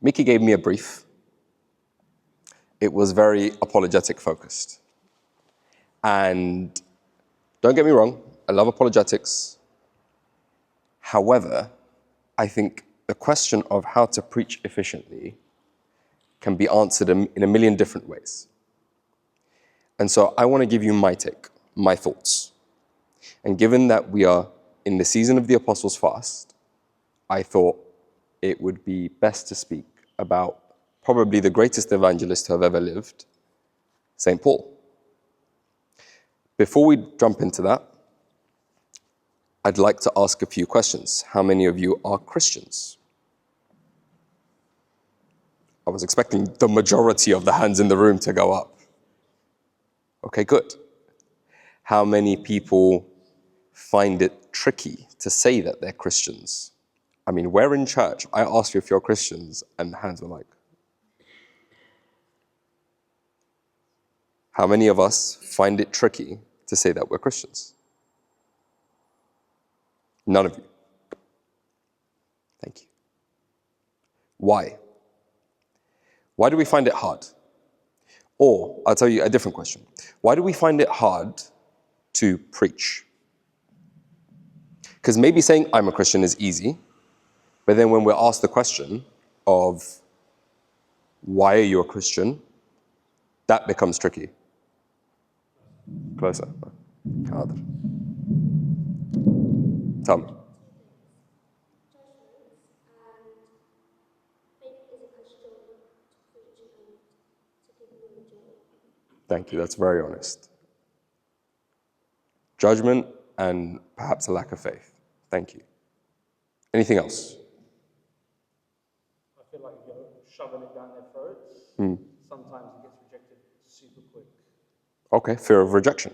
Mickey gave me a brief. It was very apologetic focused. And don't get me wrong, I love apologetics. However, I think the question of how to preach efficiently can be answered in a million different ways. And so I want to give you my take, my thoughts. And given that we are in the season of the Apostles' Fast, I thought it would be best to speak about probably the greatest evangelist to have ever lived, St. Paul. Before we jump into that, I'd like to ask a few questions. How many of you are Christians? I was expecting the majority of the hands in the room to go up. Okay, good. How many people find it tricky to say that they're Christians? I mean, we're in church. I asked you if you're Christians, and the hands were like. How many of us find it tricky to say that we're Christians? None of you. Thank you. Why? Why do we find it hard? Or, I'll tell you a different question. Why do we find it hard to preach? Because maybe saying I'm a Christian is easy, but then when we're asked the question of why are you a Christian, that becomes tricky. Closer. Harder. Tell me. Thank you, that's very honest. Judgment and perhaps a lack of faith. Thank you. Anything else? I feel like if you're shoving it down their throats, sometimes it gets rejected super quick. Okay, fear of rejection.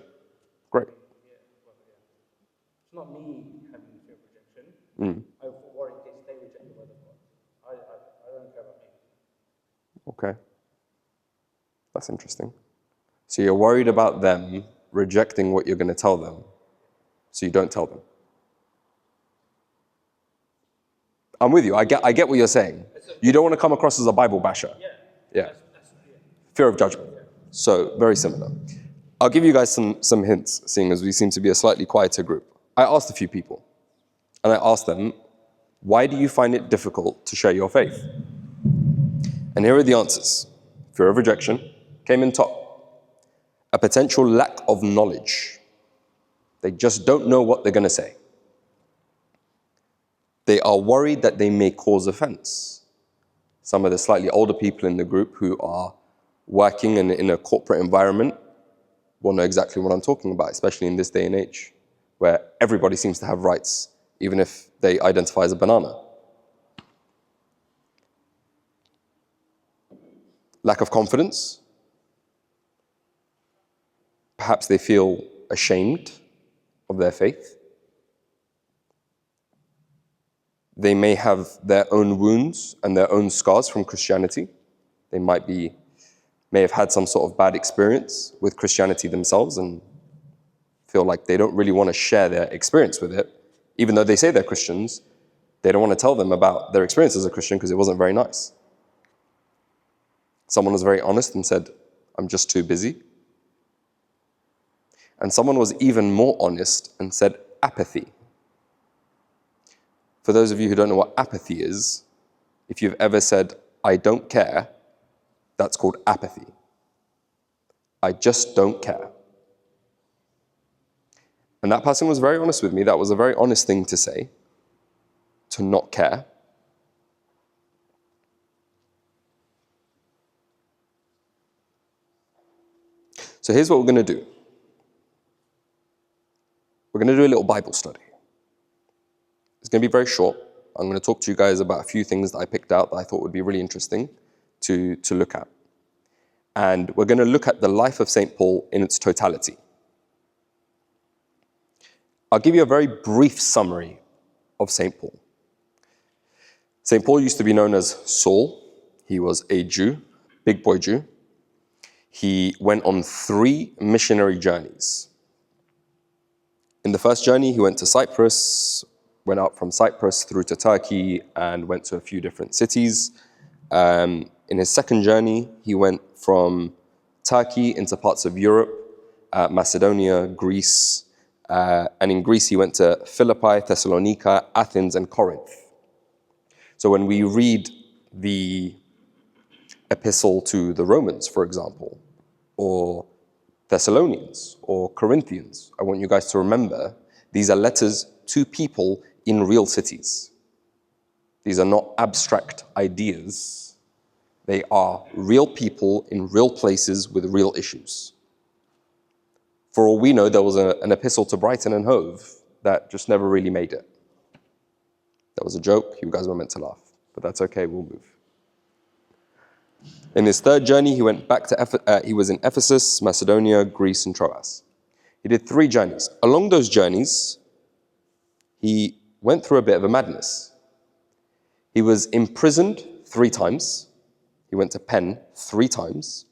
Great. It's not me having the fear of rejection. I worry in case they reject the word of God. I don't care about me. Okay. That's interesting. So you're worried about them rejecting what you're going to tell them, so you don't tell them. I'm with you. I get what you're saying. You don't want to come across as a Bible basher. Yeah. Fear of judgment. So very similar. I'll give you guys some hints, seeing as we seem to be a slightly quieter group. I asked a few people, and I asked them, why do you find it difficult to share your faith? And here are the answers. Fear of rejection came in top. A potential lack of knowledge. They just don't know what they're going to say. They are worried that they may cause offense. Some of the slightly older people in the group who are working in a corporate environment will know exactly what I'm talking about, especially in this day and age, where everybody seems to have rights, even if they identify as a banana. Lack of confidence. Perhaps they feel ashamed of their faith. They may have their own wounds and their own scars from Christianity. They may have had some sort of bad experience with Christianity themselves and feel like they don't really want to share their experience with it. Even though they say they're Christians, they don't want to tell them about their experience as a Christian because it wasn't very nice. Someone was very honest and said, I'm just too busy. And someone was even more honest and said apathy. For those of you who don't know what apathy is, if you've ever said, I don't care, that's called apathy. I just don't care. And that person was very honest with me. That was a very honest thing to say, to not care. So here's what we're going to do. We're going to do a little Bible study. It's going to be very short. I'm going to talk to you guys about a few things that I picked out that I thought would be really interesting to look at. And we're going to look at the life of St. Paul in its totality. I'll give you a very brief summary of St. Paul. St. Paul used to be known as Saul. He was a Jew, big boy Jew. He went on 3 missionary journeys. In the first journey, he went to Cyprus, went out from Cyprus through to Turkey, and went to a few different cities. In his second journey, he went from Turkey into parts of Europe, Macedonia, Greece, and in Greece he went to Philippi, Thessalonica, Athens, and Corinth. So when we read the epistle to the Romans, for example, or Thessalonians or Corinthians, I want you guys to remember these are letters to people in real cities. These are not abstract ideas. They are real people in real places with real issues. For all we know, there was an epistle to Brighton and Hove that just never really made it. That was a joke. You guys were meant to laugh, but that's okay. We'll move. In his third journey, he went back to he was in Ephesus, Macedonia, Greece, and Troas. He did 3 journeys. Along those journeys, he went through a bit of a madness. He was imprisoned 3 times. He went to pen 3 times.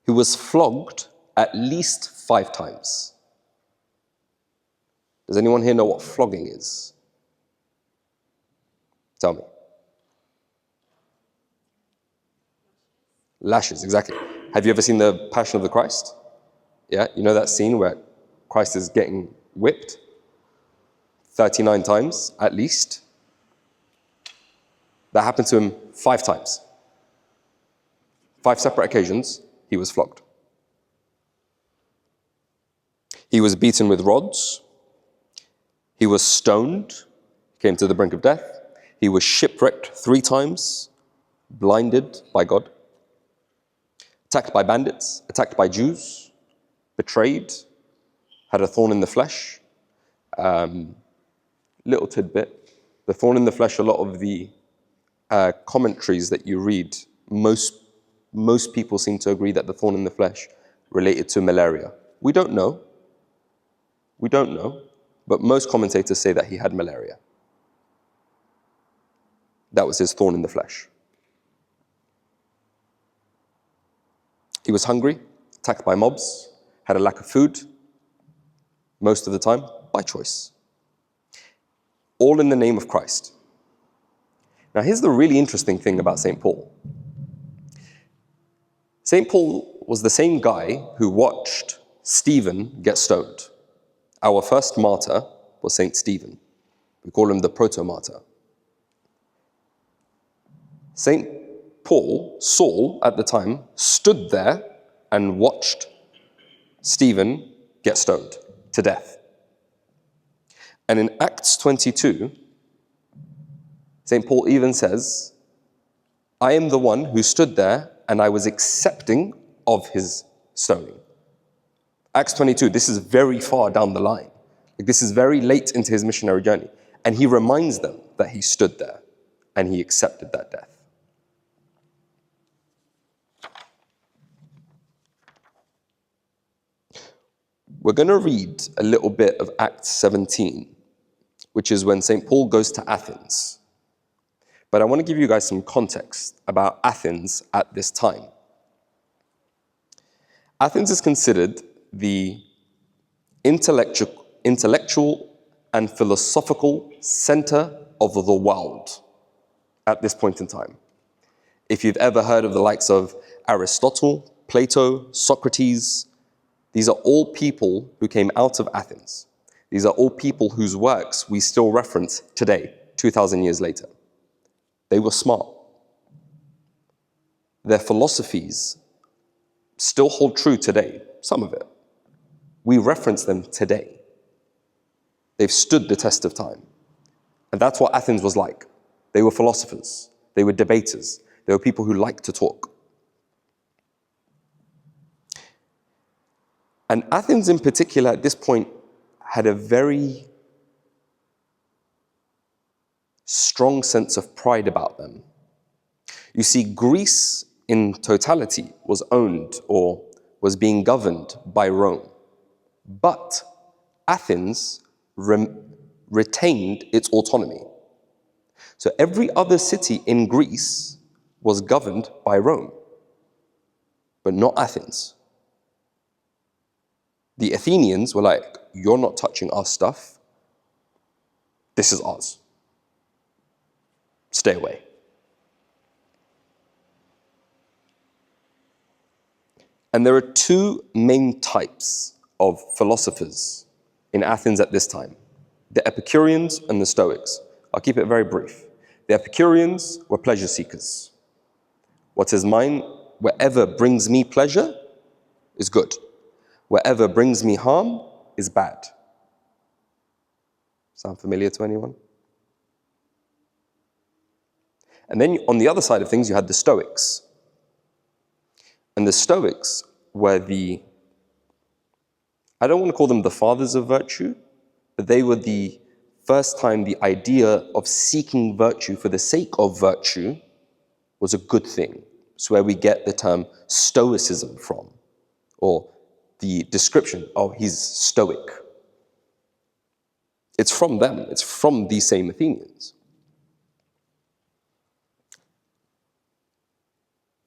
He was flogged at least 5 times. Does anyone here know what flogging is? Tell me. Lashes, exactly. Have you ever seen the Passion of the Christ? Yeah, you know that scene where Christ is getting whipped 39 times at least? That happened to him 5 times. 5 separate occasions, he was flogged. He was beaten with rods. He was stoned, came to the brink of death. He was shipwrecked 3 times, blinded by God. Attacked by bandits, attacked by Jews, betrayed, had a thorn in the flesh. Little tidbit, the thorn in the flesh, a lot of the commentaries that you read, most people seem to agree that the thorn in the flesh related to malaria. We don't know, but most commentators say that he had malaria. That was his thorn in the flesh. He was hungry, attacked by mobs, had a lack of food, most of the time, by choice. All in the name of Christ. Now here's the really interesting thing about St. Paul. St. Paul was the same guy who watched Stephen get stoned. Our first martyr was St. Stephen. We call him the proto-martyr. St. Paul, Saul at the time, stood there and watched Stephen get stoned to death. And in Acts 22, St. Paul even says, I am the one who stood there and I was accepting of his stoning. Acts 22, this is very far down the line. This is very late into his missionary journey. And he reminds them that he stood there and he accepted that death. We're going to read a little bit of Acts 17, which is when St. Paul goes to Athens. But I want to give you guys some context about Athens at this time. Athens is considered the intellectual and philosophical center of the world at this point in time. If you've ever heard of the likes of Aristotle, Plato, Socrates, these are all people who came out of Athens. These are all people whose works we still reference today, 2,000 years later. They were smart. Their philosophies still hold true today, some of it. We reference them today. They've stood the test of time. And that's what Athens was like. They were philosophers. They were debaters. They were people who liked to talk. And Athens in particular at this point had a very strong sense of pride about them. You see, Greece in totality was owned or was being governed by Rome. But Athens retained its autonomy. So every other city in Greece was governed by Rome, but not Athens. The Athenians were like, you're not touching our stuff. This is ours. Stay away. And there are two main types of philosophers in Athens at this time: the Epicureans and the Stoics. I'll keep it very brief. The Epicureans were pleasure seekers. What is mine, wherever brings me pleasure, is good. Wherever brings me harm is bad. Sound familiar to anyone? And then on the other side of things, you had the Stoics. And the Stoics were I don't want to call them the fathers of virtue, but they were the first time the idea of seeking virtue for the sake of virtue was a good thing. It's where we get the term stoicism from, or the description, oh, he's stoic. It's from them, it's from these same Athenians.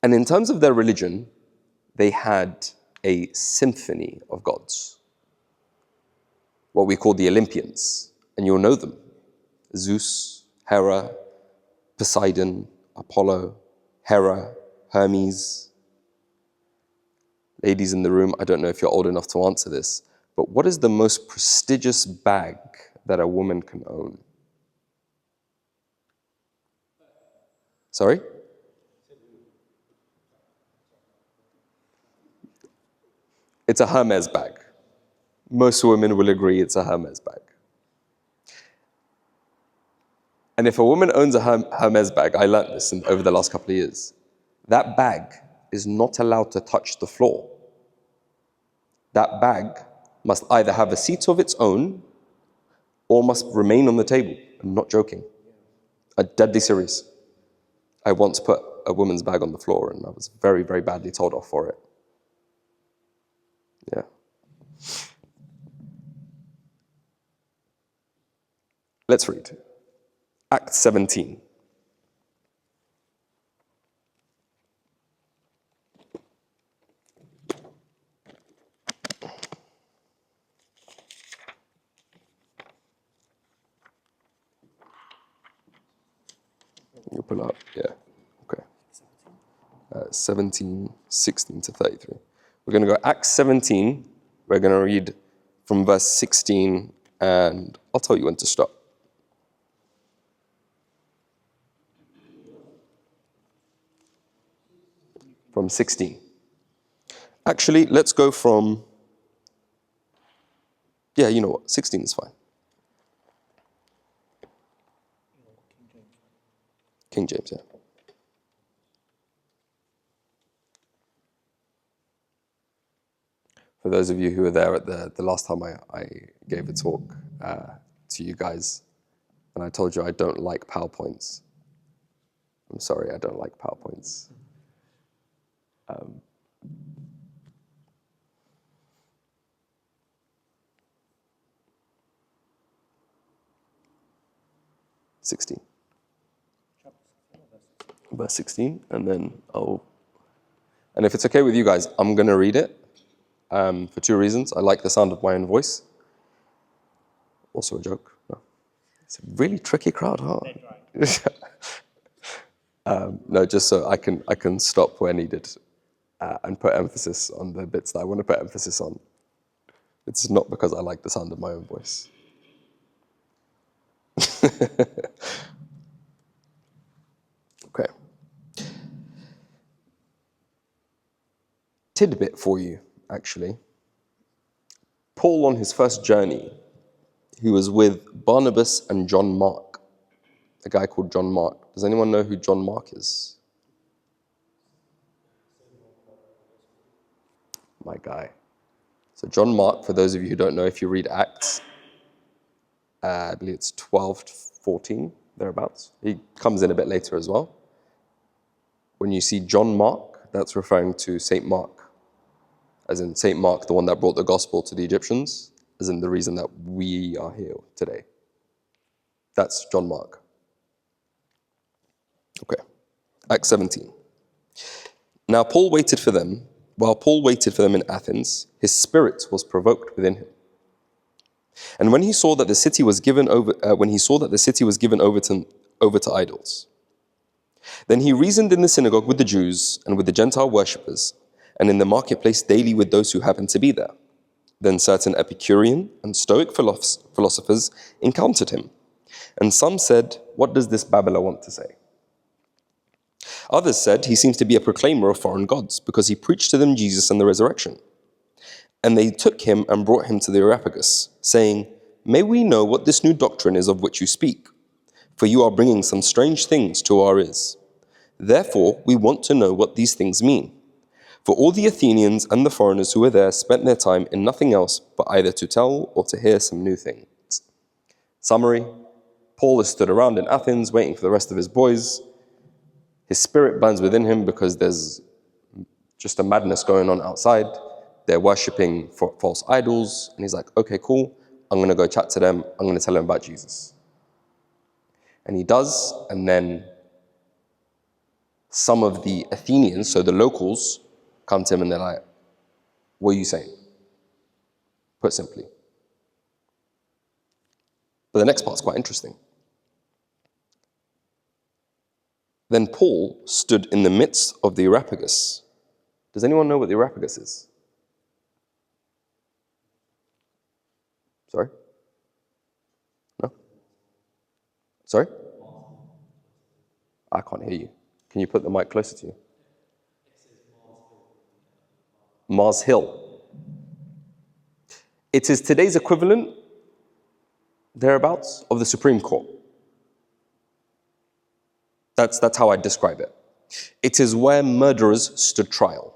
And in terms of their religion, they had a symphony of gods, what we call the Olympians, and you'll know them: Zeus, Hera, Poseidon, Apollo, Hera, Hermes. Ladies in the room, I don't know if you're old enough to answer this, but what is the most prestigious bag that a woman can own? Sorry? It's a Hermes bag. Most women will agree it's a Hermes bag. And if a woman owns a Hermes bag, I learned this over the last couple of years, that bag is not allowed to touch the floor. That bag must either have a seat of its own or must remain on the table. I'm not joking. I'm deadly serious. I once put a woman's bag on the floor and I was very, very badly told off for it. Yeah. Let's read. Acts 17. You pull up, yeah. Okay. 17, 16 to 33. We're going to go Acts 17. We're going to read from verse 16, and I'll tell you when to stop. From 16. Actually, let's go from, yeah, you know what, 16 is fine. King James, yeah. For those of you who were there at the last time I gave a talk to you guys, and I told you I don't like PowerPoints. I'm sorry, I don't like PowerPoints. 16. Verse 16, and then and if it's okay with you guys, I'm going to read it for two reasons. I like the sound of my own voice. Also a joke. No. It's a really tricky crowd, huh? No, just so I can stop where needed and put emphasis on the bits that I want to put emphasis on. It's not because I like the sound of my own voice. Okay. Tidbit for you, actually. Paul, on his first journey, he was with Barnabas and John Mark, a guy called John Mark. Does anyone know who John Mark is? My guy. So John Mark, for those of you who don't know, if you read Acts, I believe it's 12 to 14, thereabouts. He comes in a bit later as well. When you see John Mark, that's referring to St. Mark, as in St. Mark, the one that brought the gospel to the Egyptians, as in the reason that we are here today. That's John Mark. Okay, Acts 17. Now Paul waited for them. While Paul waited for them in Athens, his spirit was provoked within him. And when he saw that the city was given over, over to idols, then he reasoned in the synagogue with the Jews and with the Gentile worshippers, and in the marketplace daily with those who happened to be there. Then certain Epicurean and Stoic philosophers encountered him, and some said, "What does this babbler want to say?" Others said, "He seems to be a proclaimer of foreign gods, because he preached to them Jesus and the resurrection." And they took him and brought him to the Areopagus, saying, "May we know what this new doctrine is of which you speak? For you are bringing some strange things to our ears. Therefore, we want to know what these things mean." For all the Athenians and the foreigners who were there spent their time in nothing else but either to tell or to hear some new things. Summary: Paul has stood around in Athens waiting for the rest of his boys. His spirit burns within him because there's just a madness going on outside. They're worshipping false idols. And he's like, okay, cool. I'm going to go chat to them. I'm going to tell them about Jesus. And he does. And then some of the Athenians, so the locals, come to him and they're like, what are you saying? Put simply. But the next part's quite interesting. Then Paul stood in the midst of the Areopagus. Does anyone know what the Areopagus is? Sorry? No? Sorry? I can't hear you. Can you put the mic closer to you? Mars Hill. It is today's equivalent, thereabouts, of the Supreme Court. That's how I describe it. It is where murderers stood trial.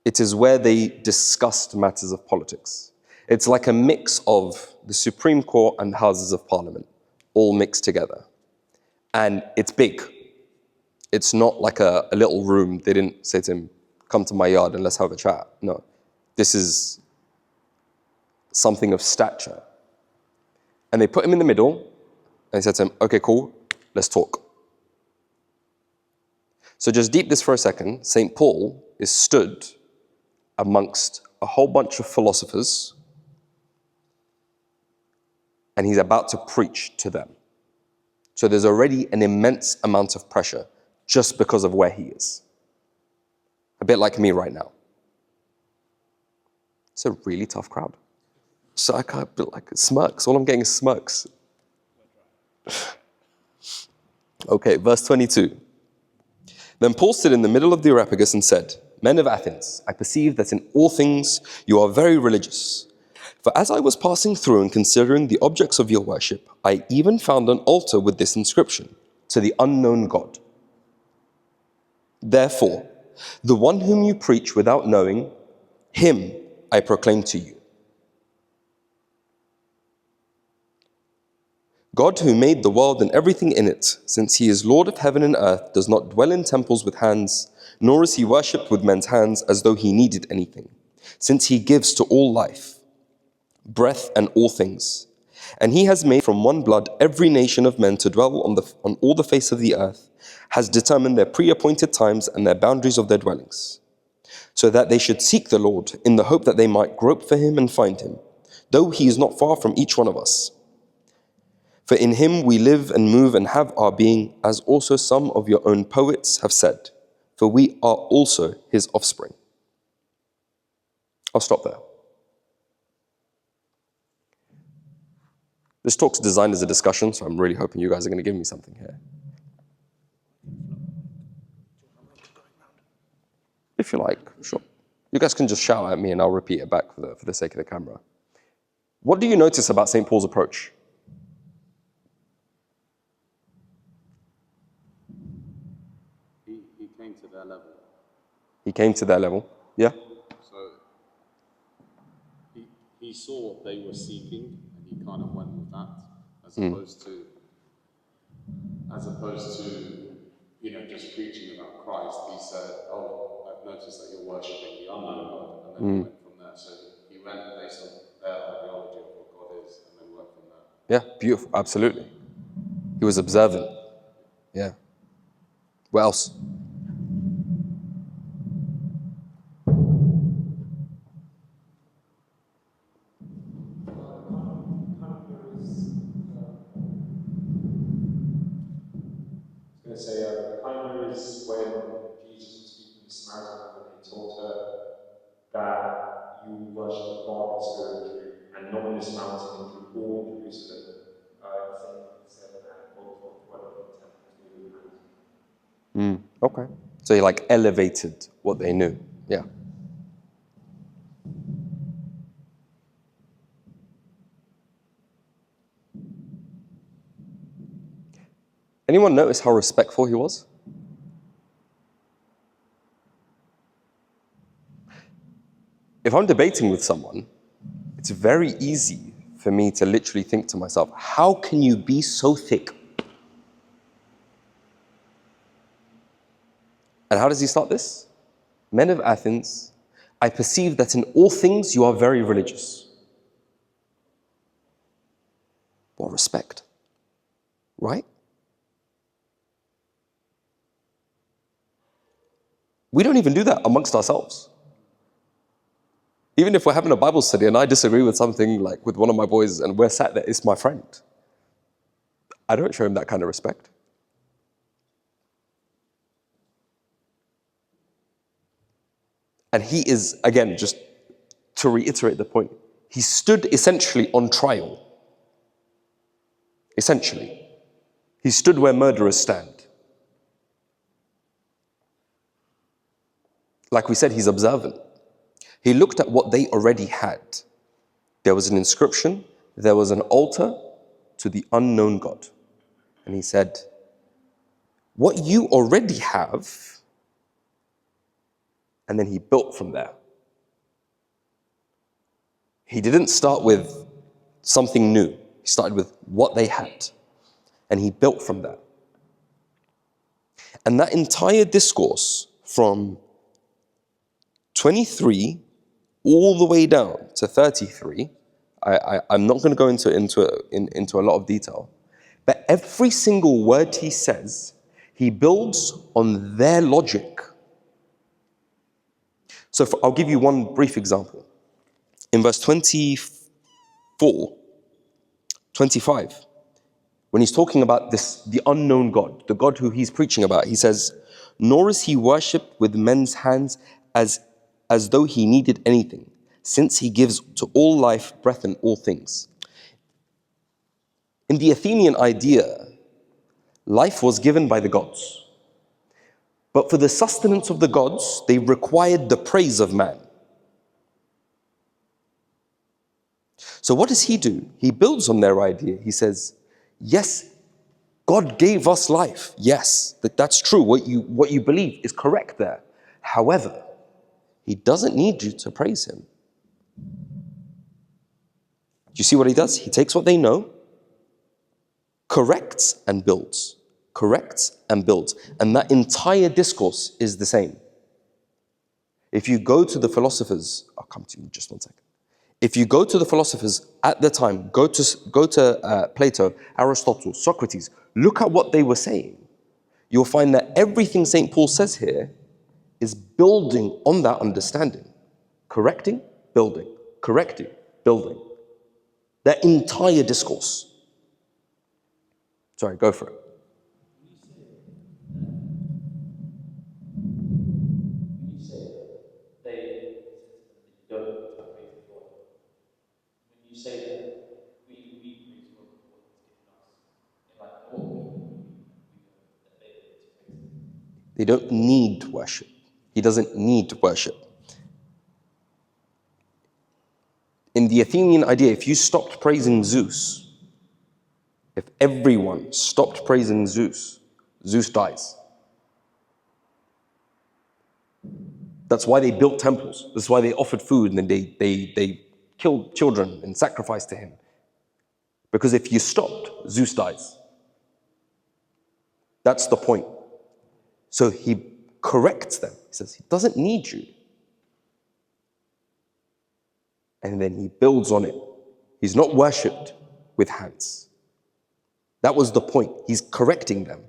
It is where they discussed matters of politics. It's like a mix of the Supreme Court and Houses of Parliament, all mixed together. And it's big. It's not like a little room. They didn't say to him, come to my yard and let's have a chat. No, this is something of stature. And they put him in the middle, and they said to him, okay, cool, let's talk. So just deep this for a second. St. Paul is stood amongst a whole bunch of philosophers, and he's about to preach to them. So there's already an immense amount of pressure just because of where he is. A bit like me right now. It's a really tough crowd. So I can't be like smirks. All I'm getting is smirks. Okay, verse 22. Then Paul stood in the middle of the Areopagus and said, "Men of Athens, I perceive that in all things you are very religious. For as I was passing through and considering the objects of your worship, I even found an altar with this inscription, to the unknown God. Therefore, the one whom you preach without knowing, him I proclaim to you. God who made the world and everything in it, since he is Lord of heaven and earth, does not dwell in temples with hands, nor is he worshipped with men's hands as though he needed anything, since he gives to all life, breath and all things. And he has made from one blood every nation of men to dwell on all the face of the earth, has determined their pre-appointed times and their boundaries of their dwellings, so that they should seek the Lord in the hope that they might grope for him and find him, though he is not far from each one of us. For in him we live and move and have our being, as also some of your own poets have said, for we are also his offspring." I'll stop there. This talk's designed as a discussion, so I'm really hoping you guys are going to give me something here. If you like, sure. You guys can just shout at me and I'll repeat it back for the sake of the camera. What do you notice about St. Paul's approach? He came to their level. He came to their level, yeah? So he saw what they were seeking, and he kind of went with that, as opposed to just preaching about Christ. He said, "Oh, I've noticed that you're worshiping the unknown God," and then he went from there. So he went based on their ideology of what God is, and then went from there. Yeah, beautiful, absolutely. He was observant, yeah. What else? I kind of notice when Jesus was the Samaritan woman, he told her that you worship God in spirit and truth, and not in this mountain, and through all Jerusalem, saying, and called for dwelling in temples made with hands. Okay. So he like elevated what they knew. Yeah. Anyone notice how respectful he was? If I'm debating with someone, it's very easy for me to literally think to myself, how can you be so thick? And how does he start this? Men of Athens, I perceive that in all things you are very religious. What respect, right? We don't even do that amongst ourselves. Even if we're having a Bible study and I disagree with something, like with one of my boys, and we're sat there, it's my friend, I don't show him that kind of respect. And he is, again, just to reiterate the point, he stood essentially on trial. Essentially. He stood where murderers stand. Like we said, he's observant. He looked at what they already had. There was an inscription, there was an altar to the unknown God. And he said, what you already have, and then he built from there. He didn't start with something new. He started with what they had, and he built from that. And that entire discourse from 23 all the way down to 33, I'm not going to go into a lot of detail, but every single word he says, he builds on their logic. So I'll give you one brief example. In verse 24, 25, when he's talking about the unknown God, the God who he's preaching about, he says, nor is he worshipped with men's hands as though he needed anything, since he gives to all life, breath, and all things. In the Athenian idea, life was given by the gods. But for the sustenance of the gods, they required the praise of man. So what does he do? He builds on their idea. He says, yes, God gave us life. Yes, that's true. What you believe is correct there. However, he doesn't need you to praise him. Do you see what he does? He takes what they know, corrects and builds. Corrects and builds. And that entire discourse is the same. If you go to the philosophers, I'll come to you in just one second. If you go to the philosophers at the time, go to Plato, Aristotle, Socrates, look at what they were saying. You'll find that everything St. Paul says here is building on that understanding. Correcting, building. Correcting, building. That entire discourse. Sorry, go for it. When you say they don't praise God, when you say that we praise God for what He's given us, in like what we that they don't praise Him. They don't need worship. He doesn't need worship. In the Athenian idea, if you stopped praising Zeus, if everyone stopped praising Zeus, Zeus dies. That's why they built temples. That's why they offered food and then they killed children and sacrificed to him. Because if you stopped, Zeus dies. That's the point. So he corrects them. He says, he doesn't need you. And then he builds on it. He's not worshipped with hands. That was the point. He's correcting them,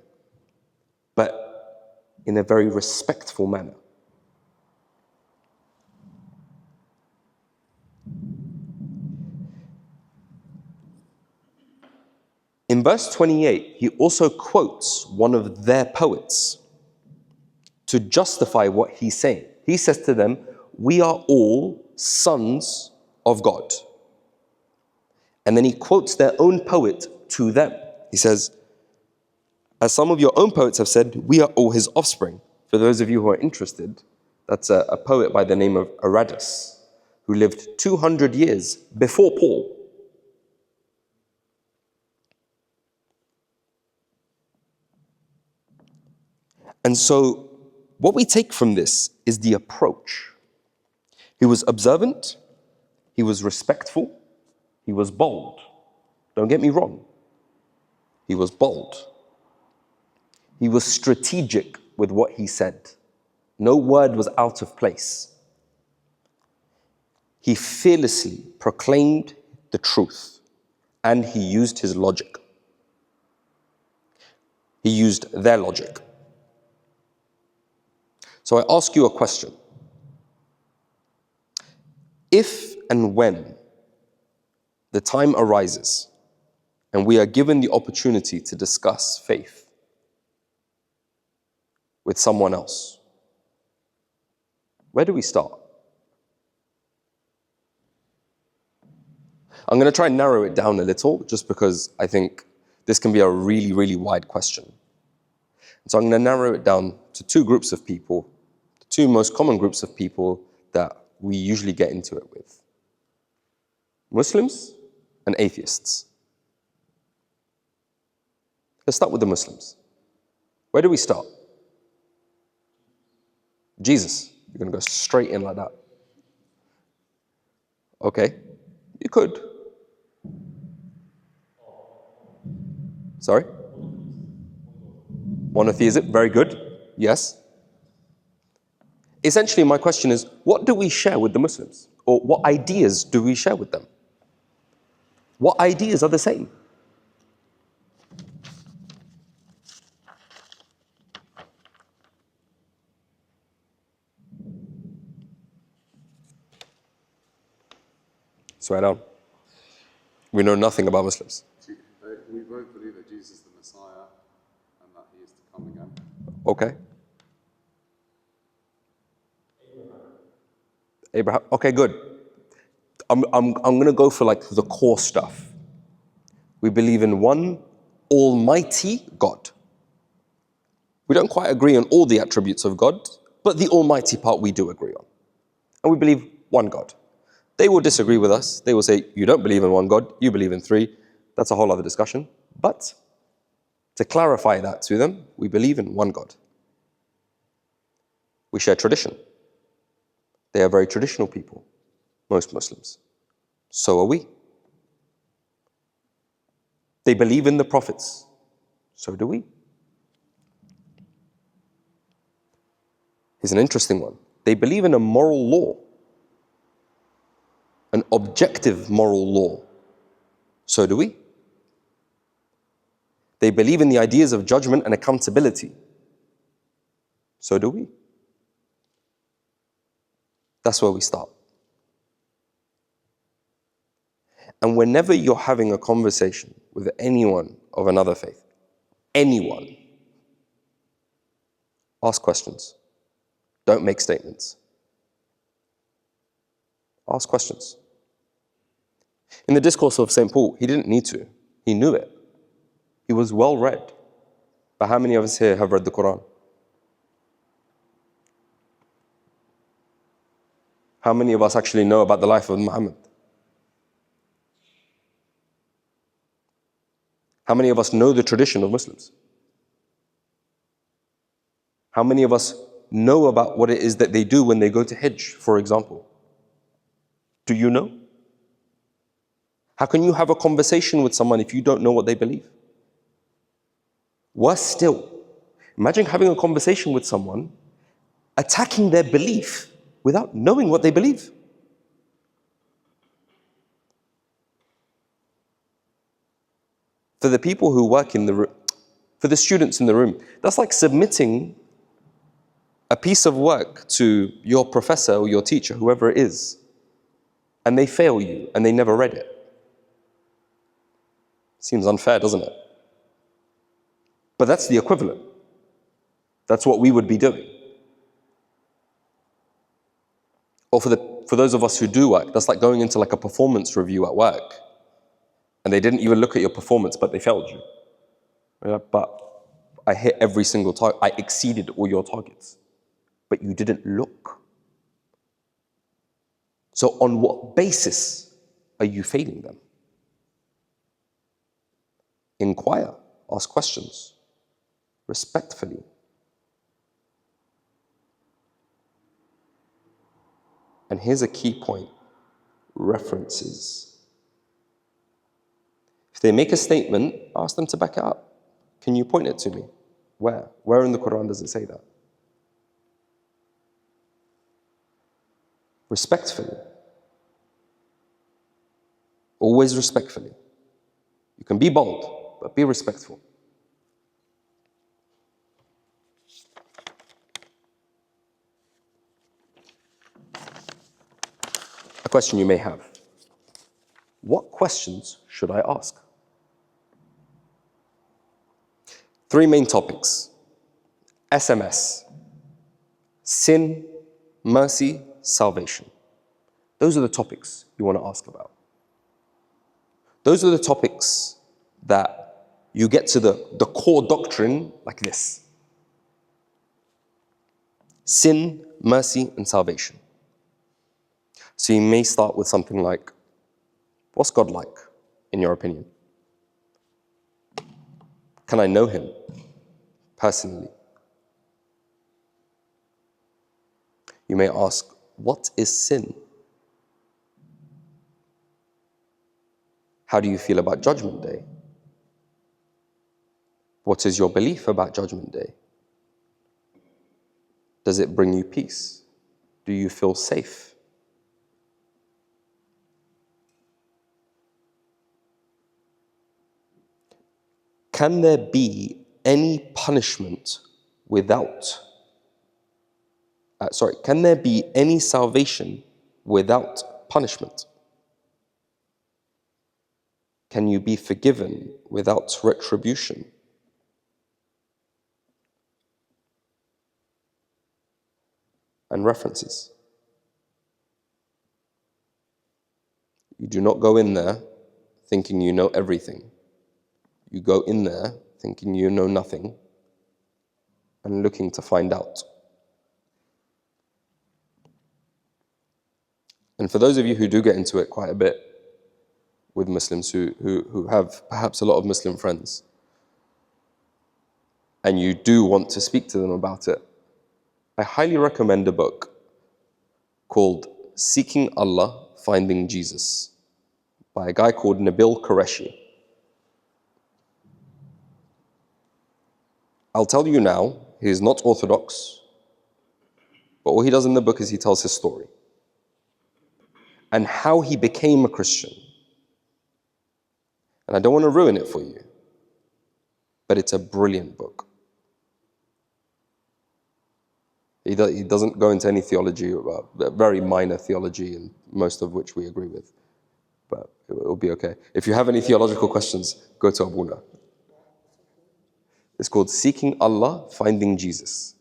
but in a very respectful manner. In verse 28, he also quotes one of their poets to justify what he's saying. He says to them, we are all sons of God. And then he quotes their own poet to them. He says, as some of your own poets have said, we are all his offspring. For those of you who are interested, that's a poet by the name of Aratus, who lived 200 years before Paul. And so what we take from this is the approach. He was observant, he was respectful, he was bold. Don't get me wrong. He was bold. He was strategic with what he said. No word was out of place. He fearlessly proclaimed the truth, and he used his logic. He used their logic. So I ask you a question. If and when the time arises and we are given the opportunity to discuss faith with someone else, where do we start? I'm going to try and narrow it down a little, just because I think this can be a really, really wide question. So I'm going to narrow it down to two groups of people, the two most common groups of people that we usually get into it with: Muslims and atheists. Let's start with the Muslims. Where do we start? Jesus. You're going to go straight in like that. Okay, you could. Sorry? Monotheism, very good. Yes. Essentially, my question is, what do we share with the Muslims? Or what ideas do we share with them? What ideas are the same? Swear down. We know nothing about Muslims. We both believe that Jesus is the Messiah and that he is to come again. Okay. Abraham. Okay, good. I'm going to go for like the core stuff. We believe in one almighty God. We don't quite agree on all the attributes of God, but the almighty part we do agree on. And we believe one God. They will disagree with us. They will say, you don't believe in one God, you believe in three. That's a whole other discussion. But to clarify that to them, we believe in one God. We share tradition. They are very traditional people, most Muslims. So are we. They believe in the prophets. So do we. Here's an interesting one. They believe in a moral law, an objective moral law. So do we. They believe in the ideas of judgment and accountability. So do we. That's where we start. And whenever you're having a conversation with anyone of another faith, anyone, ask questions. Don't make statements. Ask questions. In the discourse of St. Paul, he didn't need to. He knew it. He was well read. But how many of us here have read the Quran? How many of us actually know about the life of Muhammad? How many of us know the tradition of Muslims? How many of us know about what it is that they do when they go to Hajj, for example? Do you know? How can you have a conversation with someone if you don't know what they believe? Worse still, imagine having a conversation with someone, attacking their belief without knowing what they believe. For the people who work in the room, for the students in the room, that's like submitting a piece of work to your professor or your teacher, whoever it is, and they fail you and they never read it. Seems unfair, doesn't it? But that's the equivalent. That's what we would be doing. Or for those of us who do work, that's like going into like a performance review at work, and they didn't even look at your performance, but they failed you. You're like, but I hit every single target. I exceeded all your targets, but you didn't look. So on what basis are you failing them? Inquire, ask questions, respectfully. And here's a key point, references. If they make a statement, ask them to back it up. Can you point it to me? Where? Where in the Quran does it say that? Respectfully. Always respectfully. You can be bold, but be respectful. A question you may have. What questions should I ask? 3 main topics. SMS. Sin, mercy, salvation. Those are the topics you want to ask about. Those are the topics that you get to the core doctrine like this. Sin, mercy, and salvation. So you may start with something like, what's God like, in your opinion? Can I know him personally? You may ask, what is sin? How do you feel about Judgment Day? What is your belief about Judgment Day? Does it bring you peace? Do you feel safe? Can there be any punishment without, can there be any salvation without punishment? Can you be forgiven without retribution? And references. You do not go in there thinking you know everything. You go in there thinking you know nothing and looking to find out. And for those of you who do get into it quite a bit with Muslims who have perhaps a lot of Muslim friends, and you do want to speak to them about it, I highly recommend a book called Seeking Allah, Finding Jesus by a guy called Nabil Qureshi. I'll tell you now, he is not orthodox, but all he does in the book is he tells his story and how he became a Christian. And I don't want to ruin it for you, but it's a brilliant book. He doesn't go into any theology, very minor theology, and most of which we agree with. But it'll be okay. If you have any theological questions, go to Abuna. It's called Seeking Allah, Finding Jesus.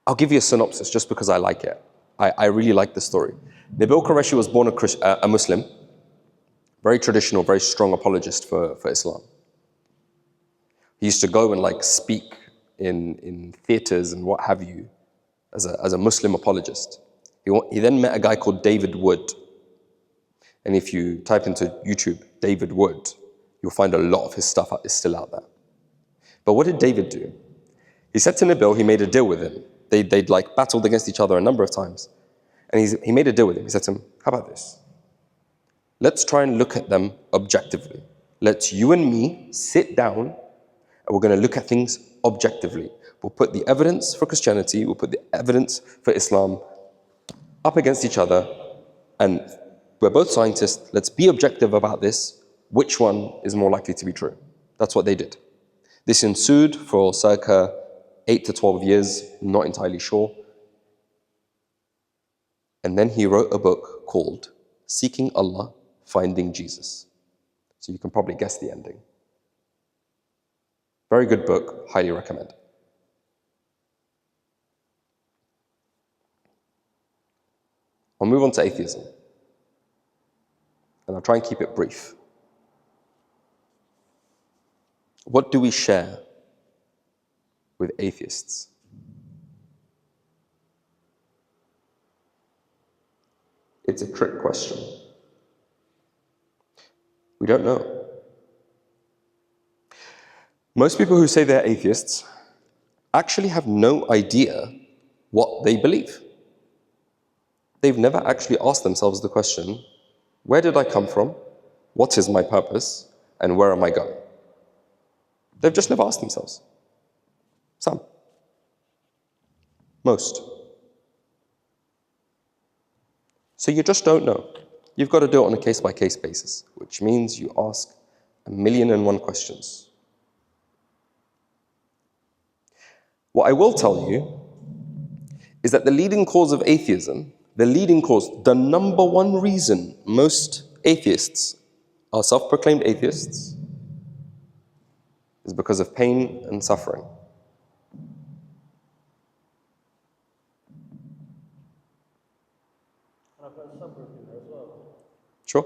I'll give you a synopsis just because I like it. I really like the story. Nabil Qureshi was born a Muslim, very traditional, very strong apologist for Islam. He used to go and speak in theaters and what have you as a Muslim apologist. He then met a guy called David Wood. And if you type into YouTube, David Wood, you'll find a lot of his stuff is still out there. But what did David do? He said to Nabil, he made a deal with him. They'd battled against each other a number of times. And he made a deal with him. He said to him, how about this? Let's try and look at them objectively. Let's you and me sit down and we're going to look at things objectively. We'll put the evidence for Christianity, we'll put the evidence for Islam up against each other, and we're both scientists. Let's be objective about this. Which one is more likely to be true? That's what they did. This ensued for circa 8 to 12 years, not entirely sure. And then he wrote a book called Seeking Allah, Finding Jesus. So you can probably guess the ending. Very good book, highly recommend. I'll move on to atheism. And I'll try and keep it brief. What do we share with atheists? It's a trick question. We don't know. Most people who say they're atheists actually have no idea what they believe. They've never actually asked themselves the question, where did I come from? What is my purpose? And where am I going? They've just never asked themselves. Some. Most. So you just don't know. You've got to do it on a case-by-case basis, which means you ask 1,000,001 questions. What I will tell you is that the leading cause of atheism, the number one reason most atheists are self-proclaimed atheists is because of pain and suffering. And I've got a subgroup in there as well. Sure.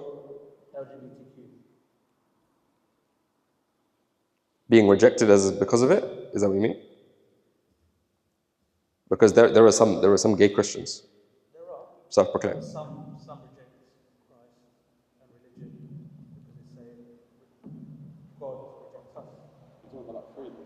LGBTQ. Being rejected because of it? Is that what you mean? Because there are some gay Christians, There are self-proclaimed. some reject Christ and religion because they say God rejects us. You're talking about freedom.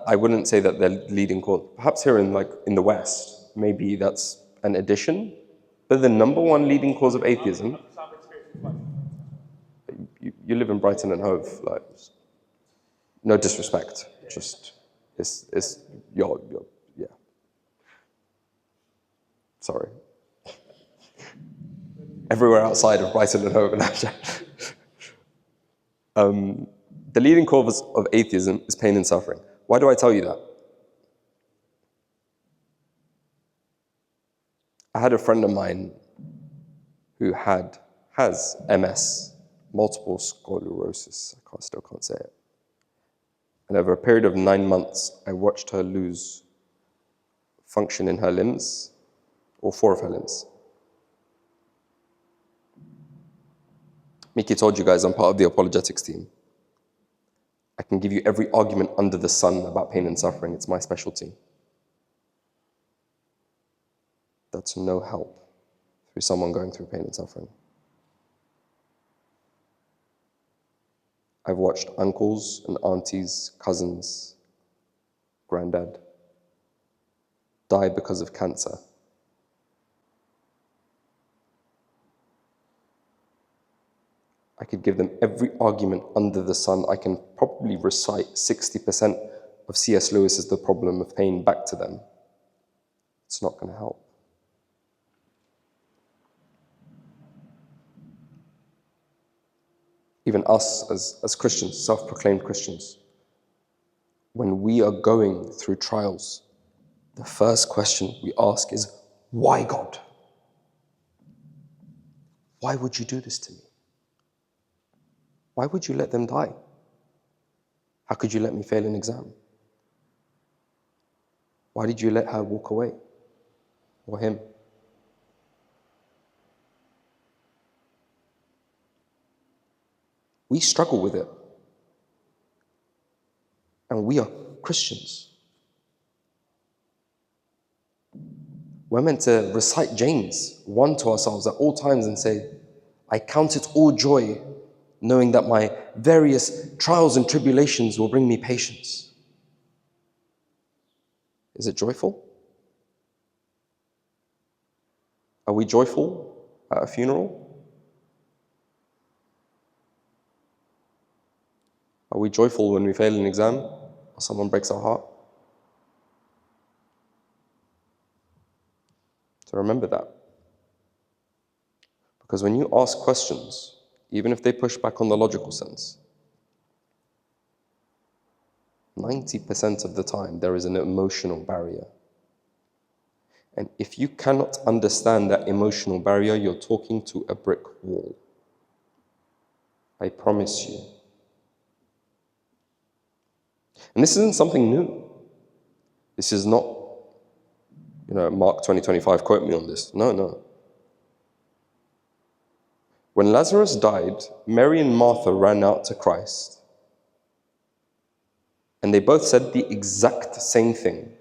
I wouldn't say that they're leading cause. Perhaps here in the West, maybe that's an addition. But the number one leading cause of atheism, you live in Brighton and Hove, like, no disrespect, just it's you're yeah. Sorry. Everywhere outside of Brighton and Hove, the leading cause of atheism is pain and suffering. Why do I tell you that? I had a friend of mine who has MS, multiple sclerosis. I still can't say it. And over a period of 9 months, I watched her lose function in her limbs, or 4 of her limbs. Miki told you guys I'm part of the apologetics team. I can give you every argument under the sun about pain and suffering. It's my specialty. That's no help through someone going through pain and suffering. I've watched uncles and aunties, cousins, granddad die because of cancer. I could give them every argument under the sun. I can probably recite 60% of C.S. Lewis's The Problem of Pain back to them. It's not going to help. Even us as Christians, self-proclaimed Christians, when we are going through trials, the first question we ask is, why, God? Why would you do this to me? Why would you let them die? How could you let me fail an exam? Why did you let her walk away? Or him? We struggle with it. And we are Christians. We're meant to recite James 1 to ourselves at all times and say, I count it all joy, knowing that my various trials and tribulations will bring me patience. Is it joyful? Are we joyful at a funeral? Are we joyful when we fail an exam or someone breaks our heart? So remember that. Because when you ask questions, even if they push back on the logical sense, 90% of the time there is an emotional barrier. And if you cannot understand that emotional barrier, you're talking to a brick wall. I promise you. And this isn't something new. This is not, Mark 20:25, quote me on this. No. When Lazarus died, Mary and Martha ran out to Christ. And they both said the exact same thing.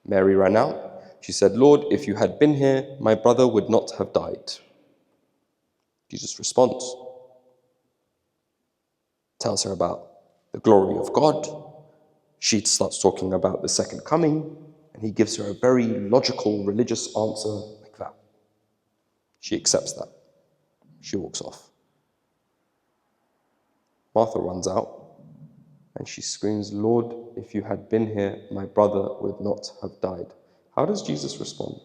Mary ran out. She said, "Lord, if you had been here, my brother would not have died." Jesus responds, tells her about the glory of God. She starts talking about the second coming, and he gives her a very logical, religious answer like that. She accepts that. She walks off. Martha runs out, and she screams, "Lord, if you had been here, my brother would not have died." How does Jesus respond?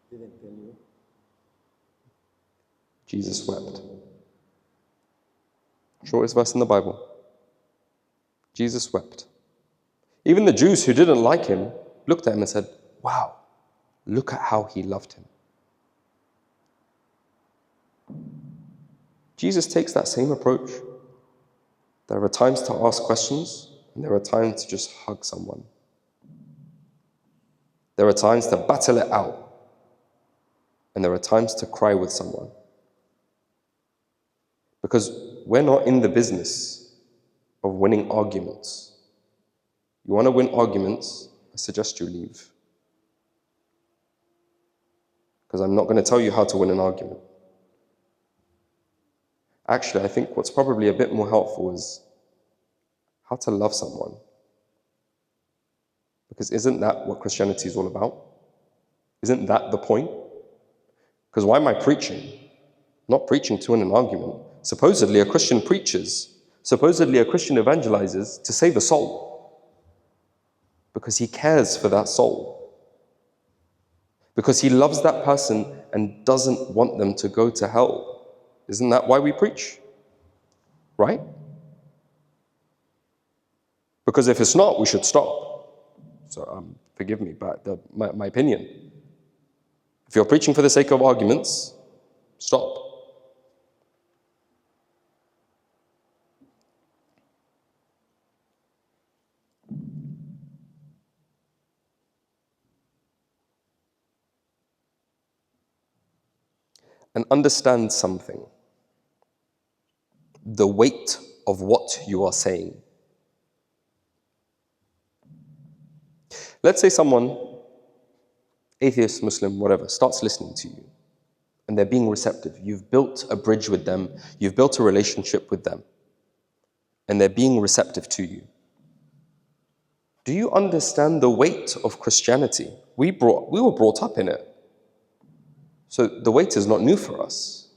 Didn't tell you. Jesus wept. Shortest verse in the Bible. Jesus wept. Even the Jews who didn't like him looked at him and said, "Wow, look at how he loved him." Jesus takes that same approach. There are times to ask questions, and there are times to just hug someone. There are times to battle it out, and there are times to cry with someone. Because we're not in the business of winning arguments. You want to win arguments, I suggest you leave. Because I'm not going to tell you how to win an argument. Actually, I think what's probably a bit more helpful is how to love someone. Because isn't that what Christianity is all about? Isn't that the point? Because why am I preaching? I'm not preaching to win an argument. Supposedly a Christian preaches, supposedly a Christian evangelizes to save a soul. Because he cares for that soul. Because he loves that person and doesn't want them to go to hell. Isn't that why we preach? Right? Because if it's not, we should stop. So forgive me, but my opinion. If you're preaching for the sake of arguments, stop. And understand something. The weight of what you are saying. Let's say someone, atheist, Muslim, whatever, starts listening to you and they're being receptive. You've built a bridge with them. You've built a relationship with them and they're being receptive to you. Do you understand the weight of Christianity? We were brought up in it. So the weight is not new for us.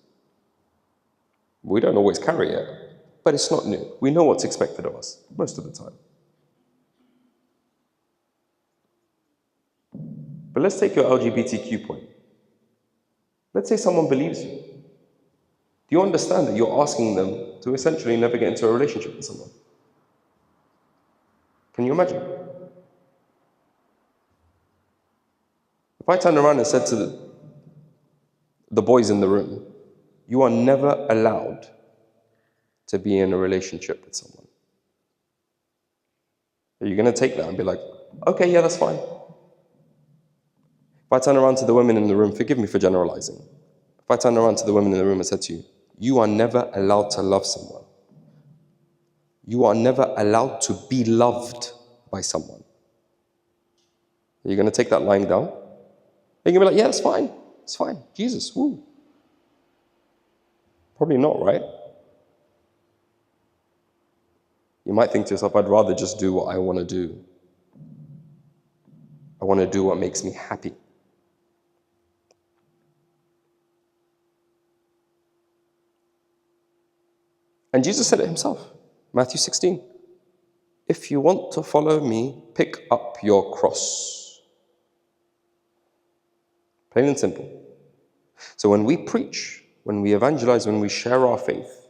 We don't always carry it, but it's not new. We know what's expected of us most of the time. But let's take your LGBTQ point. Let's say someone believes you. Do you understand that you're asking them to essentially never get into a relationship with someone? Can you imagine? If I turned around and said to the boys in the room, you are never allowed to be in a relationship with someone. Are you going to take that and be like, okay, yeah, that's fine? If I turn around to the women in the room, forgive me for generalizing. If I turn around to the women in the room and said to you, you are never allowed to love someone. You are never allowed to be loved by someone. Are you going to take that lying down? Are you going to be like, yeah, it's fine. It's fine. Jesus, woo. Probably not, right? You might think to yourself, I'd rather just do what I want to do. I want to do what makes me happy. And Jesus said it himself, Matthew 16. If you want to follow me, pick up your cross. Plain and simple. So when we preach, when we evangelize, when we share our faith,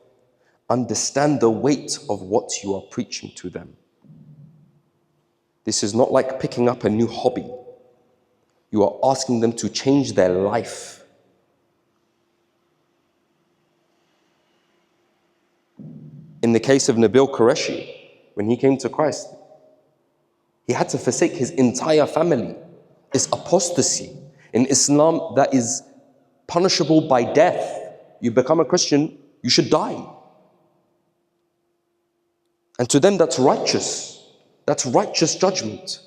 understand the weight of what you are preaching to them. This is not like picking up a new hobby. You are asking them to change their life. In the case of Nabil Qureshi, when he came to Christ, he had to forsake his entire family. It's apostasy. In Islam, that is punishable by death. You become a Christian, you should die. And to them, that's righteous. That's righteous judgment.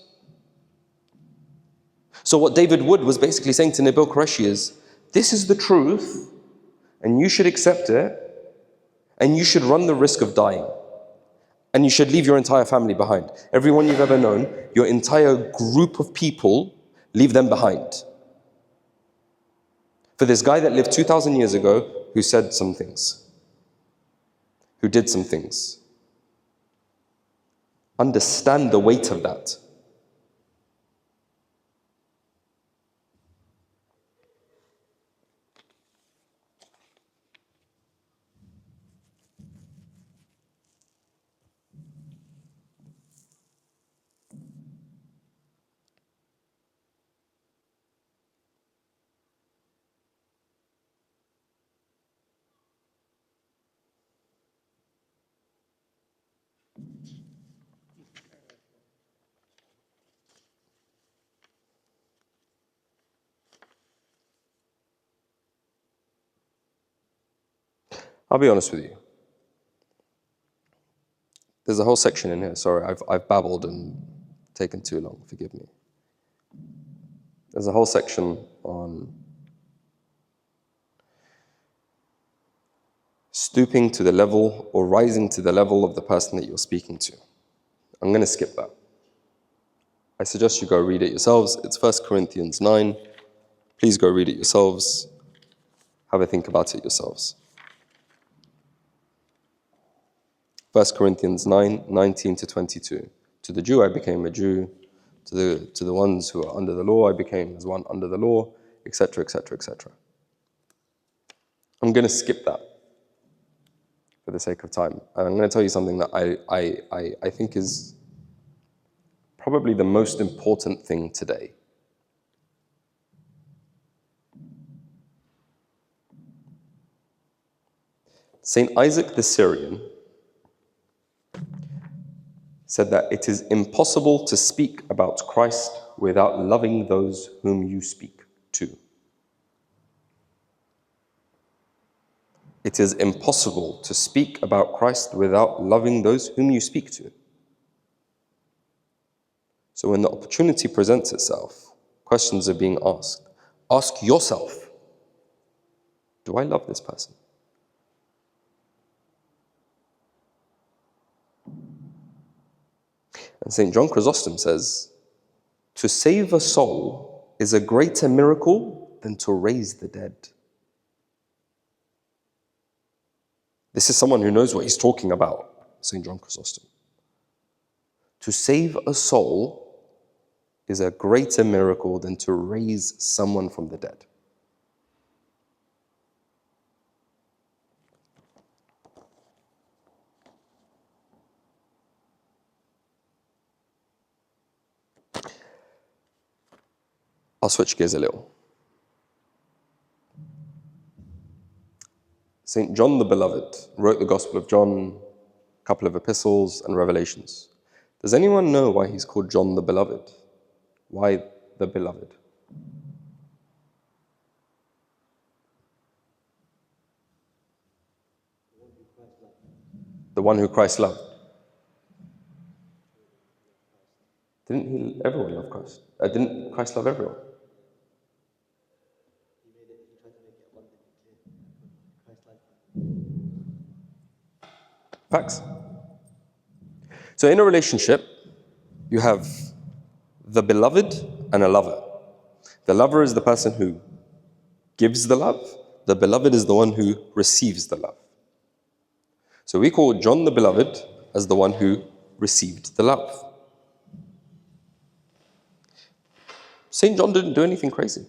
So what David Wood was basically saying to Nabil Qureshi is, this is the truth, and you should accept it, and you should run the risk of dying. And you should leave your entire family behind. Everyone you've ever known, your entire group of people, leave them behind. For this guy that lived 2,000 years ago, who said some things, who did some things. Understand the weight of that. I'll be honest with you. There's a whole section in here. Sorry, I've babbled and taken too long. Forgive me. There's a whole section on stooping to the level or rising to the level of the person that you're speaking to. I'm going to skip that. I suggest you go read it yourselves. It's 1 Corinthians 9. Please go read it yourselves. Have a think about it yourselves. 1 Corinthians 9, 19 to 22. To the Jew I became a Jew. To the ones who are under the law I became as one under the law, etc., etc., etc. I'm going to skip that for the sake of time. And I'm going to tell you something that I think is probably the most important thing today. Saint Isaac the Syrian said that it is impossible to speak about Christ without loving those whom you speak to. It is impossible to speak about Christ without loving those whom you speak to. So when the opportunity presents itself, questions are being asked. Ask yourself, do I love this person? And St. John Chrysostom says, to save a soul is a greater miracle than to raise the dead. This is someone who knows what he's talking about, St. John Chrysostom. To save a soul is a greater miracle than to raise someone from the dead. I'll switch gears a little. St. John the Beloved wrote the Gospel of John, a couple of epistles, and Revelations. Does anyone know why he's called John the Beloved? Why the Beloved? The one who Christ loved. Didn't everyone love Christ? Didn't Christ love everyone? Facts. So in a relationship, you have the beloved and a lover. The lover is the person who gives the love. The beloved is the one who receives the love. So we call John the Beloved as the one who received the love. St. John didn't do anything crazy.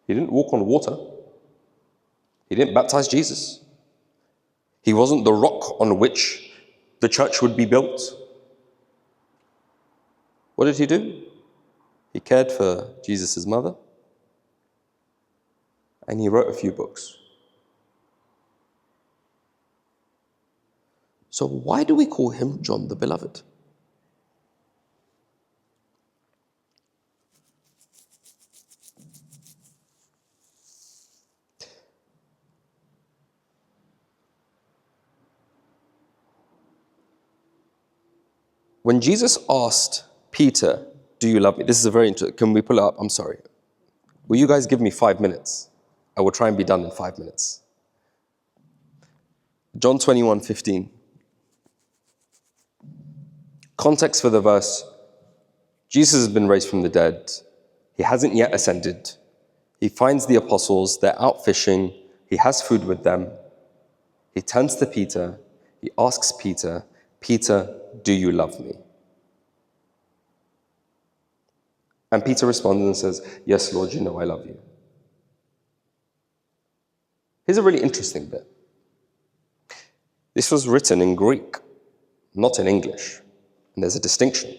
He didn't walk on water. He didn't baptize Jesus. He wasn't the rock on which the church would be built. What did he do? He cared for Jesus' mother, and he wrote a few books. So why do we call him John the Beloved? When Jesus asked Peter, do you love me? This is a very interesting, can we pull it up? I'm sorry. Will you guys give me 5 minutes? I will try and be done in 5 minutes. John 21:15. Context for the verse: Jesus has been raised from the dead. He hasn't yet ascended. He finds the apostles, they're out fishing. He has food with them. He turns to Peter. He asks Peter, Peter, do you love me? And Peter responds and says, yes, Lord, you know I love you. Here's a really interesting bit. This was written in Greek, not in English. And there's a distinction.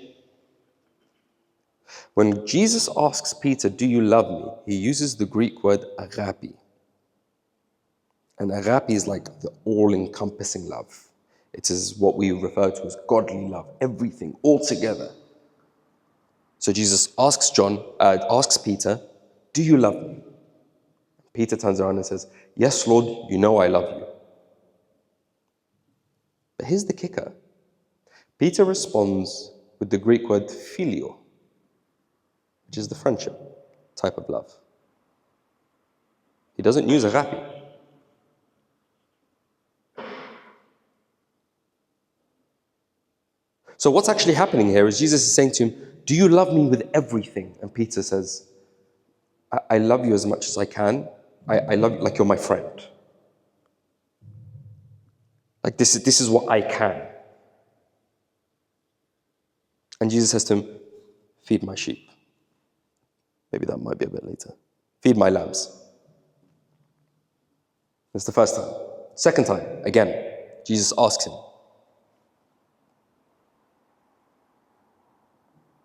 When Jesus asks Peter, do you love me? He uses the Greek word agape. And agape is like the all-encompassing love. It is what we refer to as godly love, everything, all together. So Jesus asks Peter, do you love me? Peter turns around and says, yes, Lord, you know I love you. But here's the kicker. Peter responds with the Greek word phileo, which is the friendship type of love. He doesn't use agape. So what's actually happening here is Jesus is saying to him, do you love me with everything? And Peter says, I love you as much as I can. I love you like you're my friend. Like this is what I can. And Jesus says to him, feed my sheep. Maybe that might be a bit later. Feed my lambs. That's the first time. Second time, again, Jesus asks him,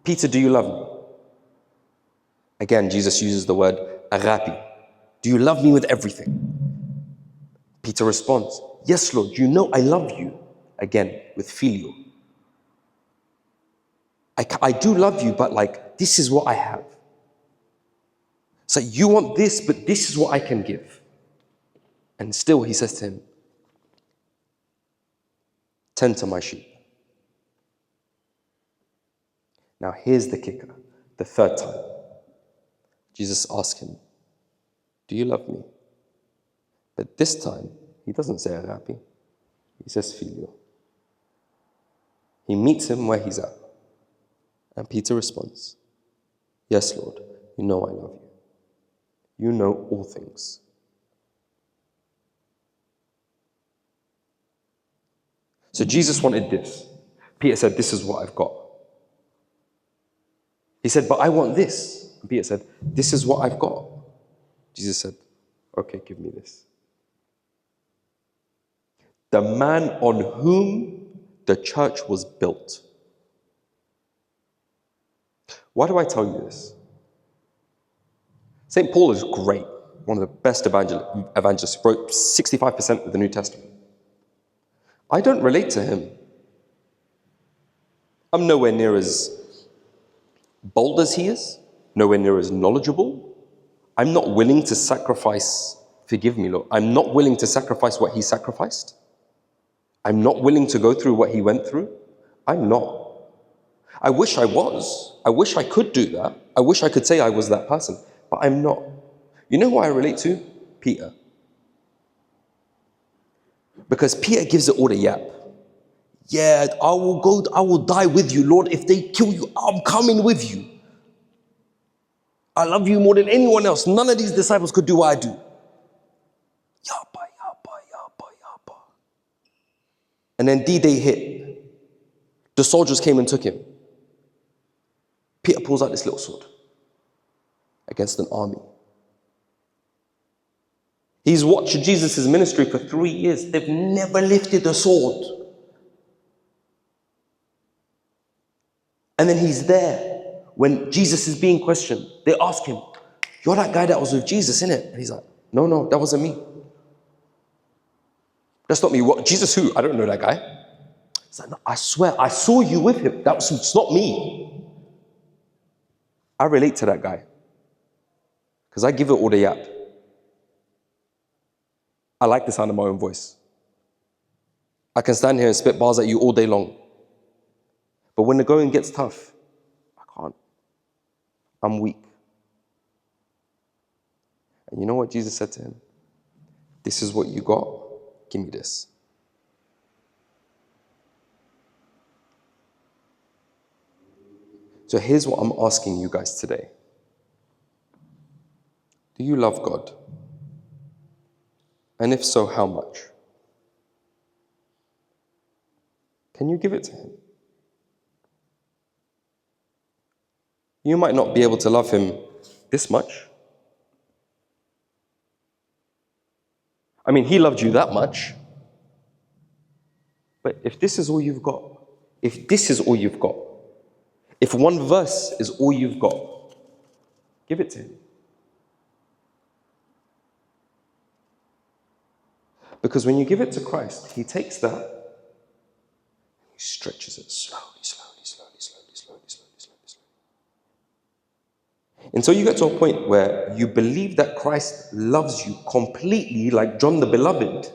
Peter, do you love me? Again, Jesus uses the word agape. Do you love me with everything? Peter responds, yes, Lord, you know I love you. Again, with phileo. I do love you, but like, this is what I have. So you want this, but this is what I can give. And still he says to him, tend to my sheep. Now here's the kicker. The third time, Jesus asks him, do you love me? But this time, he doesn't say agape. He says phileo. He meets him where he's at. And Peter responds, yes, Lord, you know I love you. You know all things. So Jesus wanted this. Peter said, this is what I've got. He said, but I want this. And Peter said, this is what I've got. Jesus said, okay, give me this. The man on whom the church was built. Why do I tell you this? St. Paul is great, one of the best evangelists. He wrote 65% of the New Testament. I don't relate to him. I'm nowhere near as bold as he is, nowhere near as knowledgeable. I'm not willing to sacrifice, forgive me, Lord, I'm not willing to sacrifice what he sacrificed. I'm not willing to go through what he went through. I'm not. I wish I was. I wish I could do that. I wish I could say I was that person, but I'm not. You know who I relate to? Peter. Because Peter gives it all the yap. Yeah, I will die with you, Lord. If they kill you, I'm coming with you. I love you more than anyone else. None of these disciples could do what I do. Yappa, yappa, yappa, yappa. And then D-Day hit. The soldiers came and took him. Peter pulls out this little sword against an army. He's watched Jesus' ministry for 3 years. They've never lifted a sword. And then he's there when Jesus is being questioned. They ask him, you're that guy that was with Jesus, innit? And he's like, no, that wasn't me. That's not me. What? Jesus who? I don't know that guy. It's like, no, I swear, I saw you with him. It's not me. I relate to that guy. Because I give it all the yap. I like the sound of my own voice. I can stand here and spit bars at you all day long. But when the going gets tough, I can't. I'm weak. And you know what Jesus said to him? This is what you got. Give me this. So here's what I'm asking you guys today. Do you love God? And if so, how much? Can you give it to him? You might not be able to love him this much. I mean, he loved you that much. But if this is all you've got, if this is all you've got, if one verse is all you've got, give it to him. Because when you give it to Christ, he takes that, he stretches it slowly, slowly, slowly, slowly, slowly, slowly, slowly, slowly. Until you get to a point where you believe that Christ loves you completely like John the Beloved.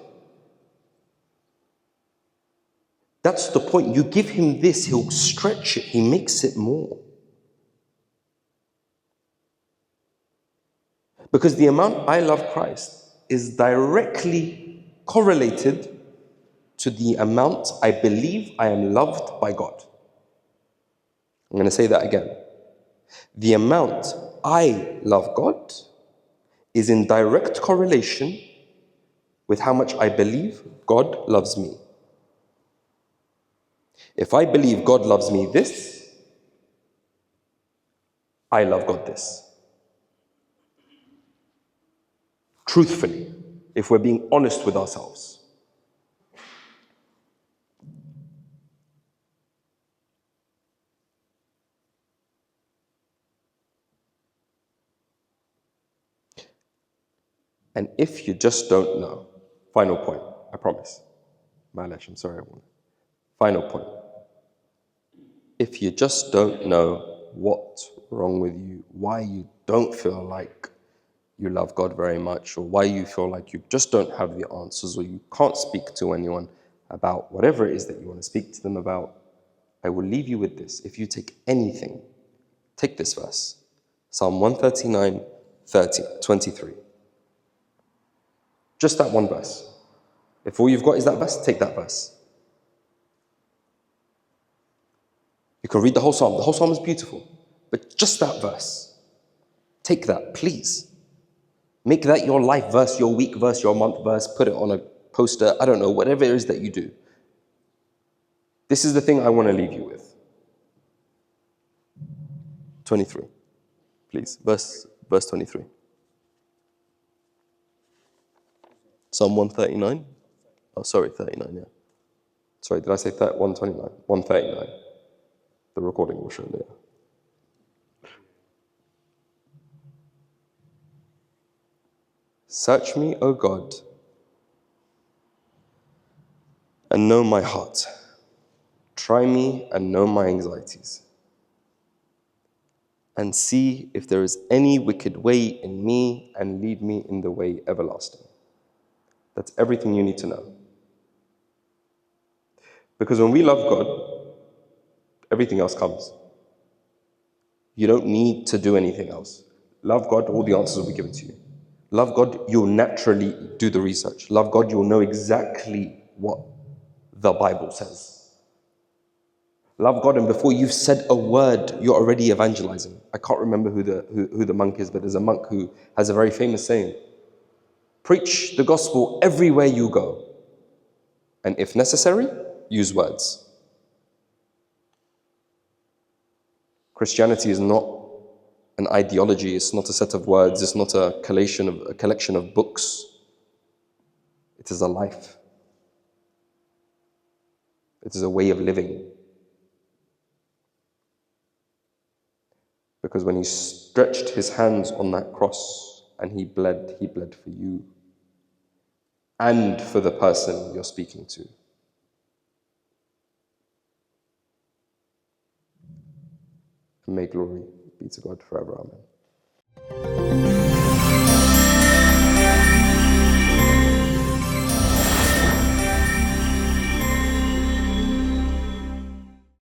That's the point. You give him this, he'll stretch it, he makes it more. Because the amount I love Christ is directly correlated to the amount I believe I am loved by God. I'm going to say that again. The amount I love God is in direct correlation with how much I believe God loves me. If I believe God loves me this, I love God this. Truthfully, if we're being honest with ourselves. And if you just don't know, final point, I promise. Malish, I'm sorry, everyone. Final point. If you just don't know what's wrong with you, why you don't feel like you love God very much, or why you feel like you just don't have the answers, or you can't speak to anyone about whatever it is that you want to speak to them about, I will leave you with this. If you take anything, take this verse. Psalm 139, 23. Just that one verse. If all you've got is that verse, take that verse. You can read the whole psalm. The whole psalm is beautiful. But just that verse. Take that, please. Make that your life verse, your week verse, your month verse. Put it on a poster. I don't know, whatever it is that you do. This is the thing I want to leave you with. 23, please. Verse 23. Psalm 139. Oh, sorry, 39, yeah. Sorry, did I say 129? 139. The recording will show there. Search me, O God, and know my heart. Try me and know my anxieties. And see if there is any wicked way in me, and lead me in the way everlasting. That's everything you need to know. Because when we love God, everything else comes. You don't need to do anything else. Love God, all the answers will be given to you. Love God, you'll naturally do the research. Love God, you'll know exactly what the Bible says. Love God, and before you've said a word, you're already evangelizing. I can't remember who the monk is, but there's a monk who has a very famous saying. Preach the gospel everywhere you go. And if necessary, use words. Christianity is not an ideology, it's not a set of words, it's not a collection of books. It is a life. It is a way of living. Because when he stretched his hands on that cross and he bled for you and for the person you're speaking to. And may glory be to God forever. Amen.